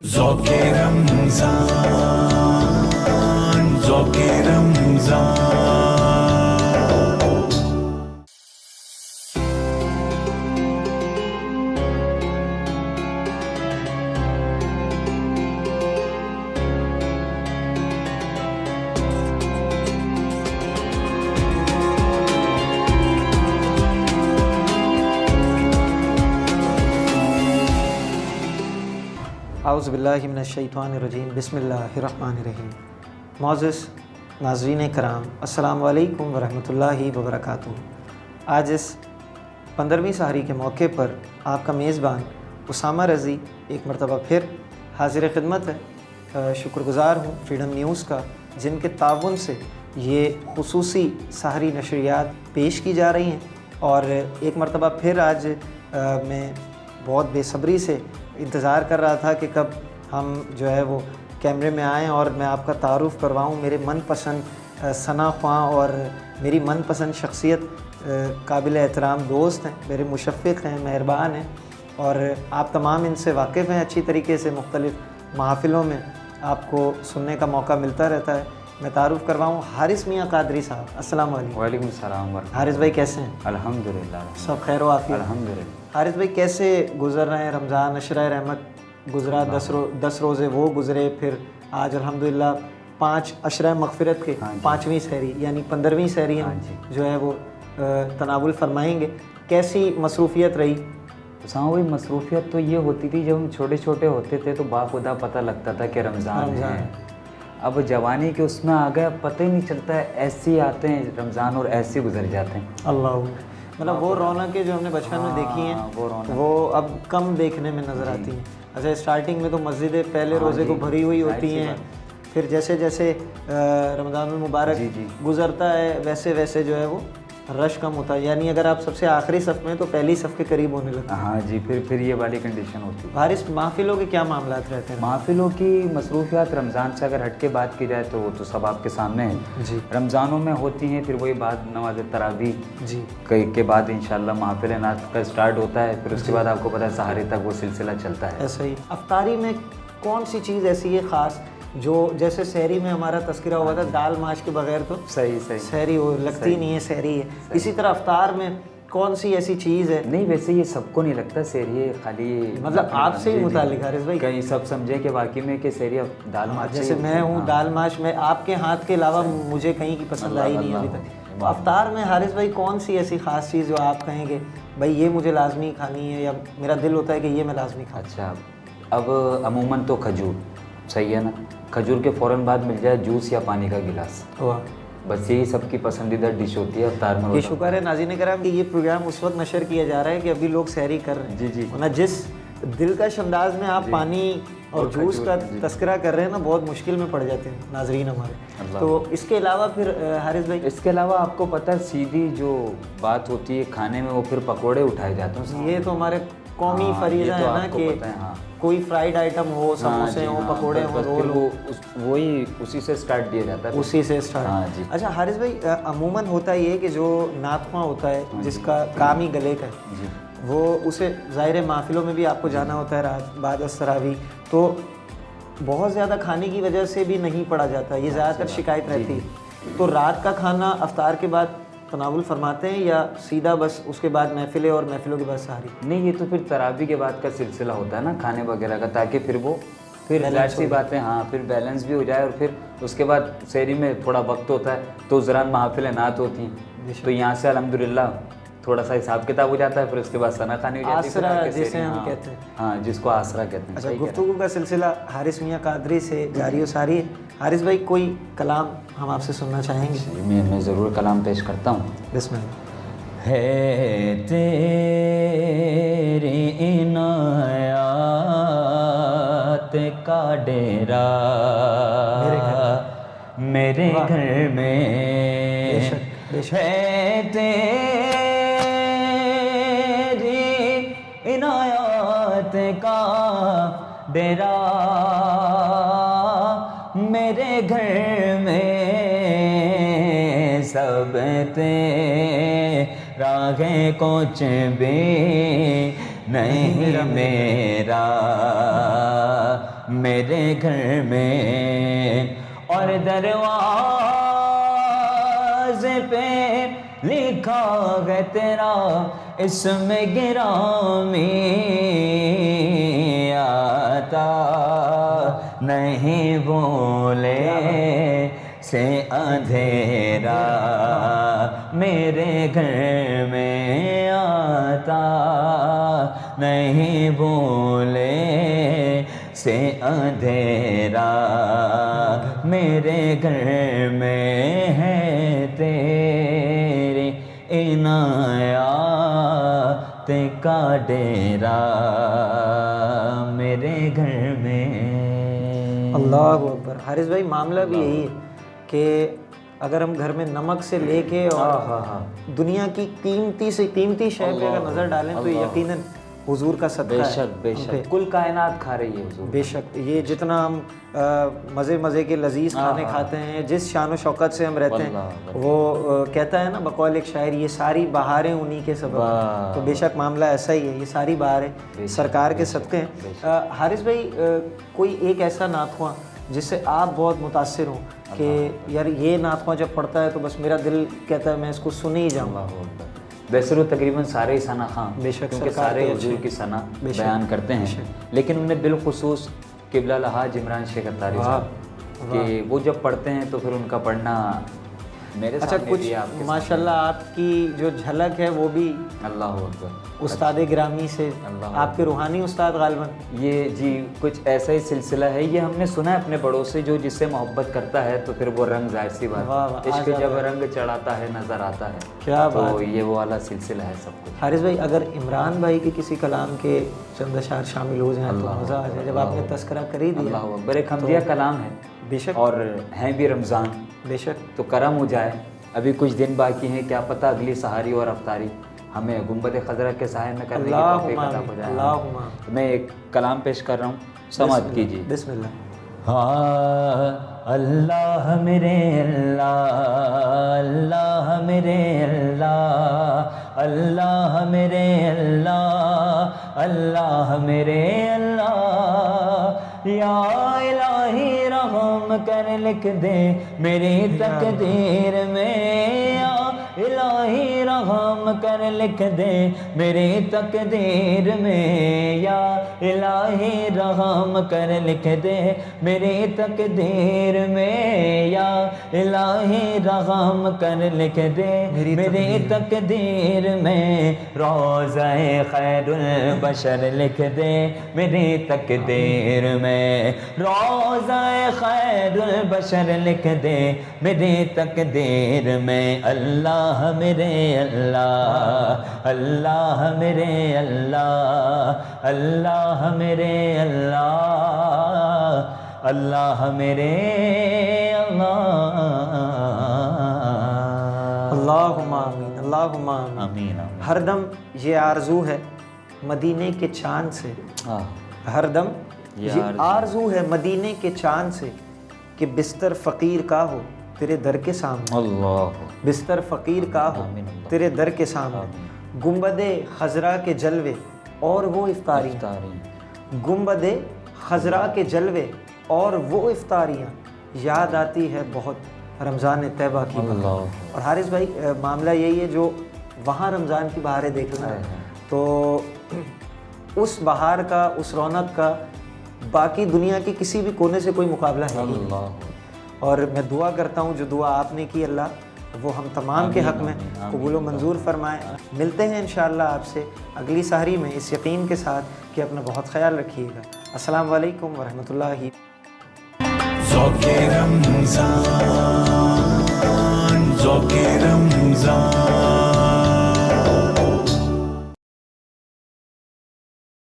ذوقِ رمضان ذوقِ رمضان اعوذ باللہ من الشیطان الرجیم بسم اللہ الرحمن الرحیم۔ معزز ناظرین کرام، السلام علیکم ورحمۃ اللہ وبرکاتہ۔ آج اس 15ویں سحری کے موقع پر آپ کا میزبان اسامہ رضی ایک مرتبہ پھر حاضر خدمت ہے۔ شکر گزار ہوں فریڈم نیوز کا، جن کے تعاون سے یہ خصوصی سحری نشریات پیش کی جا رہی ہیں، اور ایک مرتبہ پھر آج میں بہت بے صبری سے انتظار کر رہا تھا کہ کب ہم جو ہے وہ کیمرے میں آئیں اور میں آپ کا تعارف کرواؤں میرے من پسند ثنا خواں اور میری من پسند شخصیت، قابل احترام دوست ہیں، میرے مشفق ہیں، مہربان ہیں، اور آپ تمام ان سے واقف ہیں اچھی طریقے سے۔ مختلف محافلوں میں آپ کو سننے کا موقع ملتا رہتا ہے۔ میں تعارف کرواؤں حارث میاں قادری صاحب۔ السلام علیکم۔ وعلیکم السلام ورحمۃ۔ حارث بھائی کیسے ہیں؟ الحمدللہ سب خیر و عافیت؟ الحمدللہ۔ حارث بھائی کیسے گزر رہے ہیں رمضان؟ عشرہ رحمت گزرا، 10 روزے وہ گزرے، پھر آج الحمدللہ 5 عشرہ مغفرت کے 5ویں سحری یعنی 15ویں سحری ہم جو ہے وہ تناول فرمائیں گے۔ کیسی مصروفیت رہی؟ وہی مصروفیت تو یہ ہوتی تھی جب ہم چھوٹے چھوٹے ہوتے تھے تو باخدا پتہ لگتا تھا کہ رمضان ہے۔ اب جوانی کے اس میں آ گیا، پتہ ہی نہیں چلتا ہے، ایسے ہی آتے ہیں رمضان اور ایسے ہی گزر جاتے ہیں۔ اللہ، مطلب وہ رونقیں جو ہم نے بچپن میں دیکھی ہیں وہ اب کم دیکھنے میں نظر آتی ہیں۔ اچھا، اسٹارٹنگ میں تو مسجدیں پہلے روزے کو بھری ہوئی ہوتی ہیں، پھر جیسے جیسے رمضان المبارک گزرتا ہے ویسے ویسے جو ہے وہ رش کم ہوتا ہے، یعنی اگر آپ سب سے آخری صف میں تو پہلی صف کے قریب ہونے لگتا ہے۔ ہاں جی، پھر یہ والی کنڈیشن ہوتی ہے۔ حارث، محفلوں کے کیا معاملات رہتے ہیں؟ محفلوں کی مصروفیات رمضان سے اگر ہٹ کے بات کی جائے تو وہ تو سب آپ کے سامنے ہے جی۔ رمضانوں میں ہوتی ہیں، پھر وہی بات نماز تراویح جی کے بعد انشاءاللہ محفل نعت کا اسٹارٹ ہوتا ہے، پھر اس کے بعد آپ کو پتہ ہے سحری تک وہ سلسلہ چلتا ہے۔ ایسا ہی افطاری میں کون سی چیز ایسی ہے خاص جو جیسے سحری میں ہمارا تذکرہ ہوا تھا دال ماش کے بغیر تو صحیح سحری وہ لگتی نہیں ہے، سحری ہے، اسی طرح افطار میں کون سی ایسی چیز ہے؟ نہیں، ویسے یہ سب کو نہیں لگتا سحری خالی، مطلب آپ سے ہی متعلق حارث بھائی، کہیں سب سمجھے کہ واقعی میں کہ سحری دال ماش جیسے میں ہوں دال ماش میں آپ کے ہاتھ کے علاوہ مجھے کہیں کی پسند آئی نہیں ابھی تک۔ افطار میں حارث بھائی کون سی ایسی خاص چیز جو آپ کہیں کہ بھائی یہ مجھے لازمی کھانی ہے، یا میرا دل ہوتا ہے کہ یہ میں لازمی کھاؤں؟ اچھا، اب عموماً تو کھجور، صحیح ہے نا، کھجور کے فوراً بعد مل جائے جوس یا پانی کا گلاس، بس یہی سب کی پسندیدہ ڈش ہوتی ہے افطار میں۔ یہ شکر ہے ناظرین کرام کہ یہ پروگرام اس وقت نشر کیا جا رہا ہے کہ ابھی لوگ سحری کر رہے ہیں، جی، ورنہ جس دلکش انداز میں آپ پانی اور جوس کا تذکرہ کر رہے ہیں نا، بہت مشکل میں پڑ جاتے ہیں ناظرین ہمارے۔ تو اس کے علاوہ پھر حارث بھائی، اس کے علاوہ آپ کو پتہ ہے سیدھی جو بات ہوتی ہے کھانے میں، وہ پھر پکوڑے اٹھائے جاتے ہیں۔ یہ تو ہمارے قومی فریضہ ہے نا کہ کوئی فرائیڈ آئٹم ہو، سموسے ہوں، پکوڑے ہوں، رول ہو، وہی اسی سے سٹارٹ دیا جاتا ہے، اسی سے سٹارٹ۔ اچھا حارث بھائی، عموماً ہوتا یہ کہ جو نعت خواں ہوتا ہے جس کا کام ہی گلے کا ہے، وہ اسے ظاہر محفلوں میں بھی آپ کو جانا ہوتا ہے رات بعد التراویح، تو بہت زیادہ کھانے کی وجہ سے بھی نہیں پڑا جاتا، یہ زیادہ تر شکایت رہتی ہے۔ تو رات کا کھانا افطار کے بعد تناول فرماتے ہیں یا سیدھا بس اس کے بعد محفلیں اور محفلوں کے بعد سحری؟ نہیں، یہ تو پھر تراویح کے بعد کا سلسلہ ہوتا ہے نا کھانے وغیرہ کا، تاکہ پھر وہ ظاہر سی باتیں پھر بیلنس بھی ہو جائے، اور پھر اس کے بعد سحری میں تھوڑا وقت ہوتا ہے تو اس دوران محافل نعت ہوتی ہیں، تو یہاں سے الحمدللہ تھوڑا سا حساب کتاب ہو جاتا ہے، پھر اس کے بعد ثنا کھانی ہو جاتی ہے، آسرا جسے ہم کہتے ہیں۔ ہاں، جس کو آسرا کہتے ہیں۔ اچھا، گفتگو کا سلسلہ حارث میاں قادری سے جاری و ساری ہے۔ حارث بھائی، کوئی کلام ہم آپ سے سننا چاہیں گے؟ میں ضرور کلام پیش کرتا ہوں۔ بسم اللہ۔ ہے تیری عنایات کا ڈیرا میرے گھر میں، ہے تیری عنایات کا ڈیرا میرے گھر میں، سب تیرا ہے کچھ بھی نہیں میرا، میرے گھر میں، اور دروازے پہ لکھا ہے تیرا اسم گرامی، آتا نہیں بولے سے اندھیرا میرے گھر میں، آتا نہیں بولے سے اندھیرا میرے گھر میں ہے، تیرے عنایات کا ڈیرا میرے گھر میں۔ اللہ اکبر۔ حارث بھائی معاملہ بھی یہی ہے کہ اگر ہم گھر میں نمک سے لے کے اور دنیا کی قیمتی سے قیمتی شے پہ اگر نظر ڈالیں تو یقیناً حضور کا صدقہ بے ہے۔ شک بے شک، کل کائنات کھا رہی ہے حضور۔ بے شک، یہ جتنا ہم مزے کے لذیذ کھانے کھاتے ہیں، جس شان و شوکت سے ہم رہتے ہیں، وہ کہتا ہے نا بقول ایک شاعر، یہ ساری بہاریں انہی کے سبب ہیں۔ تو بے شک معاملہ ایسا ہی ہے، یہ ساری بہاریں سرکار کے صدقے ہیں۔ حارث بھائی، کوئی ایک ایسا نعت خواں جس سے آپ بہت متاثر ہوں کہ یار یہ نعت خواں جب پڑھتا ہے تو بس میرا دل کہتا ہے میں اس کو سن ہی جاؤں گا؟ ویسے تو تقریباً سارے ہی ثنا خواں، بے شک، کیونکہ سرکار سارے کے حضور اچھے کی ثنا بے شک، بیان کرتے ہیں، لیکن انہیں بالخصوص قبلہ الحاج عمران شیخ اتاری صاحب کہ وہ جب پڑھتے ہیں تو پھر ان کا پڑھنا میرے اچھا سامنے کچھ بھی آپ کے ماشاءاللہ آپ کی جو جھلک ہے وہ بھی اللہ اکبر استاد گرامی سے، آپ کے روحانی استاد غالباً۔ یہ جی کچھ ایسا ہی سلسلہ ہے، یہ ہم نے سنا ہے اپنے بڑوں سے، جو جس سے محبت کرتا ہے تو پھر وہ رنگ ظاہر سی بات، عشق جب رنگ چڑھاتا ہے نظر آتا ہے، کیا بات تو یہ وہ والا سلسلہ ہے سب کچھ۔ حارث بھائی، اگر عمران بھائی کے کسی کلام کے چند اشعار شامل ہو جائیں تو مزہ آ جائے، جب آپ نے تذکرہ کر ہی دیا۔ اللہ اکبر، ایک حمدیہ کلام ہے بے شک اور ہیں بھی رمضان، بے شک، تو کرم ہو جائے، ابھی کچھ دن باقی ہیں، کیا پتہ اگلی سحاری اور افطاری ہمیں گنبد خضرا کے سائے میں کرنے کی توفیق عطا ہو جائے۔ اللہم میں ایک کلام پیش کر رہا ہوں، سماعت کیجیے۔ بسم اللہ۔ ہاں اللہ میرے اللہ، اللہ میرے اللہ، اللہ میرے اللہ، اللہ میرے اللہ، یا الہی رحم کر لکھ دے میری تقدیر میں، یا الہی رحم کر لکھ دے میری تقدیر میں، یا الہی رحم کر لکھ دے میری تقدیر میں، یا الہی رحم کر لکھ دے میری تقدیر میں، روضہ خیر البشر لکھ دے میری تقدیر میں، روضہ خیر البشر لکھ دے میری تقدیر میں، اللہ میرے اللہ، اللہ میرے اللہ، اللہ میرے اللہ، اللہ میرے اللہ۔ اللہم آمین، اللہم آمین۔ آمین۔ ہر دم یہ آرزو ہے مدینے کے چاند سے، ہر دم یہ آرزو ہے مدینے کے چاند سے کہ بستر فقیر کا ہو تیرے در کے سامنے، اللہ بستر فقیر کا ہو تیرے در کے سامنے، گنبد خضرا کے جلوے اور وہ افطاریاں، گنبد خضرا کے جلوے اور وہ افطاریاں، یاد آتی ہے بہت رمضان طیبہ کی بہار۔ اور حارث بھائی، معاملہ یہی ہے، جو وہاں رمضان کی بہاریں دیکھ لیں تو اس بہار کا، اس رونق کا باقی دنیا کی کسی بھی کونے سے کوئی مقابلہ ہے ہی نہیں۔ اور میں دعا کرتا ہوں جو دعا آپ نے کی، اللہ وہ ہم تمام کے حق میں قبول و منظور فرمائے۔ ملتے ہیں انشاءاللہ آپ سے اگلی سحری میں، اس یقین کے ساتھ کہ اپنا بہت خیال رکھیے گا۔ السلام علیکم ورحمۃ اللہ۔ ذوق رمضان